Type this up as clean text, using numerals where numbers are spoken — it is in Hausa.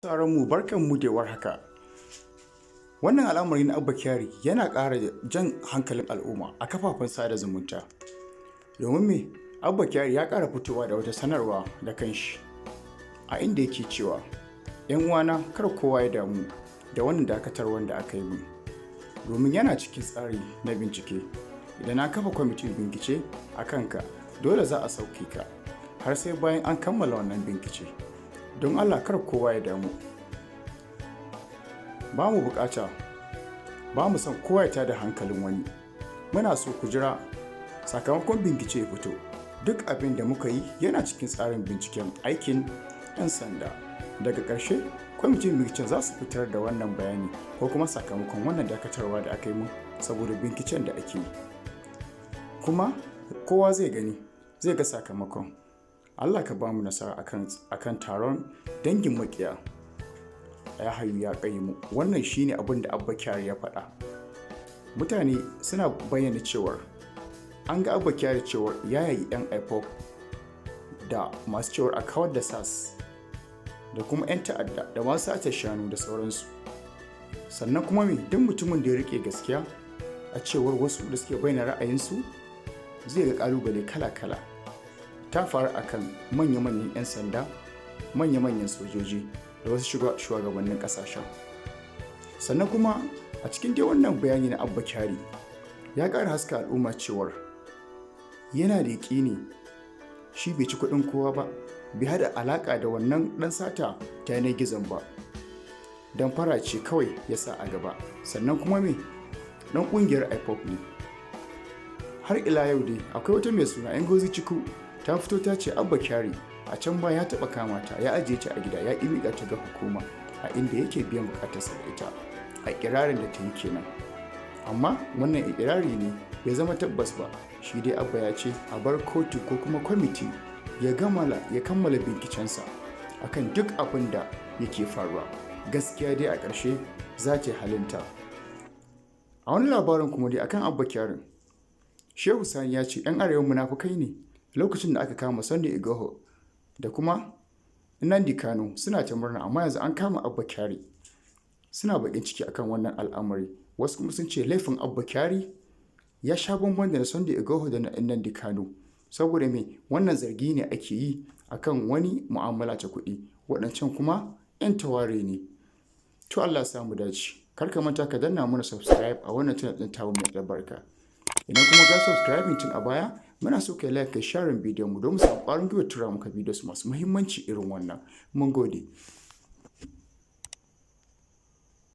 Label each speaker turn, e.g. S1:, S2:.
S1: Mu barkanmu da warhaka. Wannan al'amari na Abba Kyari yana ƙara jan hankalin al'umma a kafafen sada zumunta. Domin me? Abba Kyari ya ƙara fitowa da wata sanarwa da kanshi a inda yake cewa ‘yan uwana kar kowa ya damu da wannan dakatarwar da aka yi min. Domin yana cikin tsari na bincike. Idan na kafa kwamitin bincike a kanka dole za a sauke ka har sai bayan an kammala wannan bincike. Don Allah kar kowa ya damu. Ba mu bukata, ba mu son kowa ya tada hankalin wani. Muna so ku jira sakamakon bincike ya fito. Duk abin da muka yi yana cikin tsarin binciken aikin 'yan sanda. Daga ƙarshe, kwamitin binciken za su fitar da wannan bayani ko kuma sakamakon wannan dakatarwa da aka yi mun saboda binciken da ake yi. Kuma kowa zai gani, zai ga sakamakon. Allah ka ba mu nasara akan taron dangin makiya. Ya hayu ya mu. Wannan shine abin da Abba Kyari ya faɗa. Mutane suna bayyana cewar an ga Abba Kyari cewar ya yi 'yan IPOP da masu cewar a kawar da SAS da kuma 'yan ta'adda da masu sace shanu da sauransu. Sannan kuma duk mutumin da ya rike gaskiya a cewar wasu da suke bayyana ra'ayinsu zai ga kalubale kala-kala. Ta faru akan manya-manyan 'yan sanda, manya-manyan sojoji da wasu shugabannin kasashen. Sannan kuma a cikin dai wannan bayani na Abba Kyari ya ƙara haska al'umma cewar yana da yaƙini shi bai ci kuɗin kowa ba, bai haɗa alaƙa da wannan ɗan sata ta yanar gizon ba. Don fara ce kawai ya sa a gaba. Sannan kuma ɗan ƙungiyar IPOP ne. Har ila yau dai akwai wata mai suna Ngozi Chukwu ta fito ta ce Abba Kyari a can baya ya taɓa kama ta ya ajiye ta a gida ya ƙi miƙa ta ga hukuma a inda yake biyan buƙatarsa da ita a ƙirarin da ta yi kenan. Amma wannan ikirari ne bai zama tabbas ba. Shi dai Abba ya ce a bar kotu ko kuma kwamiti ya kammala bincikensa akan duk abin da yake faruwa. Gaskiya dai a ƙarshe za ta halinta. A wani labarin kuma dai akan Abba Kyari, Shehu Sani ya ce 'yan arewa munafukai ne lokacin da aka kama Sunday Igboho da kuma Nnamdi Kanu suna ta murna, amma yanzu an kama Abba Kyari. Suna bakin ciki akan wannan al'amari. Wasu kuma sun ce laifin Abba Kyari ya sha bamban da na Sunday Igboho da na Nnamdi Kanu. Saboda wannan zargi ne ake yi akan wani mu'amala ta kuɗi, waɗancan kuma 'yan taware ne. To Allah ya samu dace. Kar ka manta ka danna mana subscribe a wannan channel ɗin tawo mai albarka. Idan kuma ga subscribing tun a baya, muna so kai like kai share bidiyon mu don mu samu ƙwarin gwiwa tura muka bidiyo masu muhimmanci irin wannan. Mun gode.